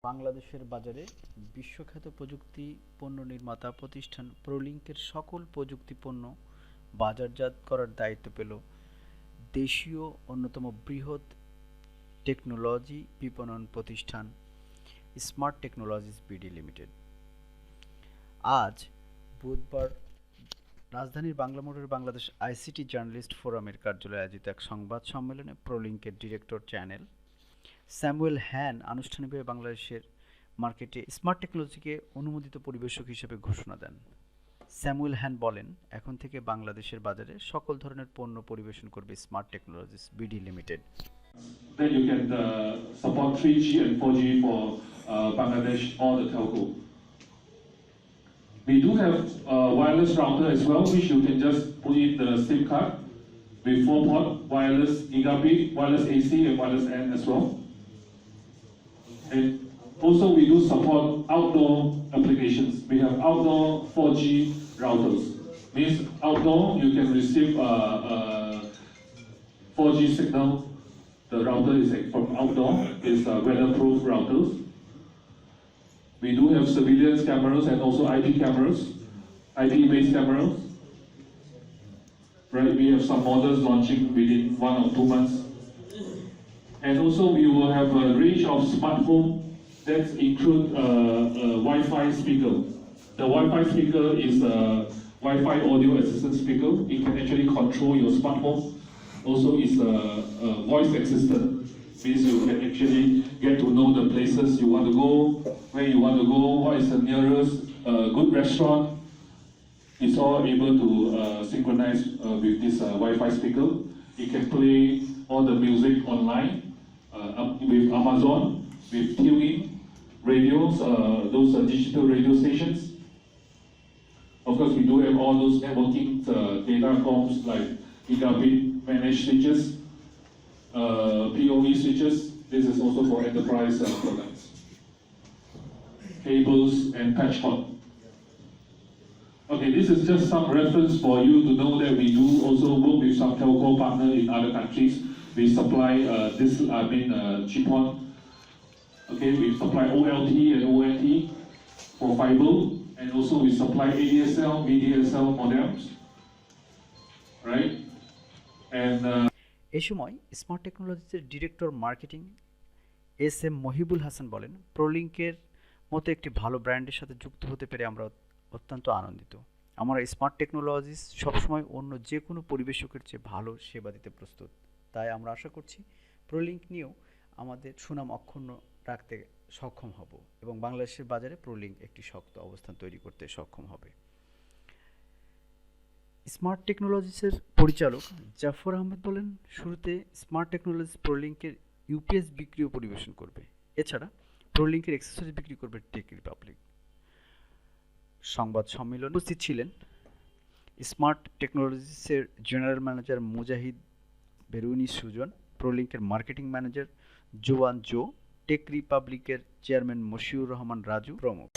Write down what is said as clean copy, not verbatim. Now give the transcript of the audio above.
বাংলাদেশের বাজারে বিশ্বখ্যাত প্রযুক্তি পণ্য নির্মাতা প্রতিষ্ঠান প্রোলিংকের সকল প্রযুক্তি পণ্য বাজারজাত করার দায়িত্ব পেল দেশীয় অন্যতম বৃহৎ টেকনোলজি বিপণন প্রতিষ্ঠান স্মার্ট টেকনোলজিস বিডি লিমিটেড। আজ বুধবার রাজধানীর Bangla motor Bangladesh ICT journalist ফোরামের কার্যালয়ে আয়োজিত এক সংবাদ সম্মেলনে প্রোলিংকের ডিরেক্টর চ্যানেল স্যামুয়েল হ্যান আনুষ্ঠানিকভাবে বাংলাদেশের মার্কেটে স্মার্ট টেকনোলজিকে অনুমোদিত পরিবেশক হিসেবে ঘোষণা দেন। স্যামুয়েল হ্যান বলেন, এখন থেকে বাংলাদেশের বাজারে সকল ধরনের পণ্য পরিবেশন করবে smart technologies BD limited. Then you can support 3G and 4G for Bangladesh or the telco. We do have wireless router as well, which you can just put in the SIM card with 4-port wireless gigabit, wireless AC and wireless N as well. And also we do support outdoor applications. We have outdoor 4G routers. Means outdoor you can receive 4G signal. The router is from outdoor. It's weatherproof routers. We do have surveillance cameras and also IP cameras, IP-based cameras. Right, we have some models launching within 1 or 2 months. And also we will have a range of smart home that include Wi-Fi speaker. The Wi-Fi speaker is a Wi-Fi audio assistant speaker. It can actually control your smart home. Also is a voice assistant. Means you can actually get to know the places you want to go, where you want to go, what is the nearest good restaurant. It's all able to synchronize with this Wi-Fi speaker. It can play all the music online with Amazon, with TuneIn, radios, those digital radio stations. Of course, we do have all those networking data forms like gigabit managed switches, PoE switches. This is also for enterprise products. Cables and patch cord. Okay, this is just some reference for you to know that we do also work with some telco partner in other countries. We supply GPON. Okay, we supply OLT and ONT for fiber, and also we supply ADSL, VDSL modems. Right? And এই সময় smart টেকনোলজিসের director marketing M Mohibul Hasan বলেন, প্রোলিংকের মতো একটি ভালো ব্র্যান্ডের সাথে যুক্ত হতে পেরে আমরা অত্যন্ত আনন্দিত। আমরা স্মার্ট টেকনোলজিস সবসময় অন্য যে কোনো পরিবেশকের চেয়ে ভালো সেবা দিতে প্রস্তুত। তাই আমরা আশা করছি প্রোলিংক নিয়েও আমাদের সুনাম অক্ষুণ্ণ রাখতে সক্ষম হব এবং বাংলাদেশের বাজারে প্রোলিংক একটি শক্ত অবস্থান তৈরি করতে সক্ষম হবে। স্মার্ট টেকনোলজিসের পরিচালক জাফর আহমেদ বলেন, শুরুতে স্মার্ট টেকনোলজিস প্রোলিংকের ইউপিএস বিক্রিও পরিবেশন করবে। এছাড়া প্রোলিংকের অ্যাক্সেসরিজ বিক্রি করবে টেক রিপাবলিক। সংবাদ সম্মেলনে উপস্থিত ছিলেন স্মার্ট টেকনোলজিসের জেনারেল ম্যানেজার মুজাহিদ বেরুনি সুজন, প্রোলিংকের মার্কেটিং ম্যানেজার জোয়ান জো, টেক রিপাবলিকের চেয়ারম্যান মশিউর রহমান রাজু প্রমুখ।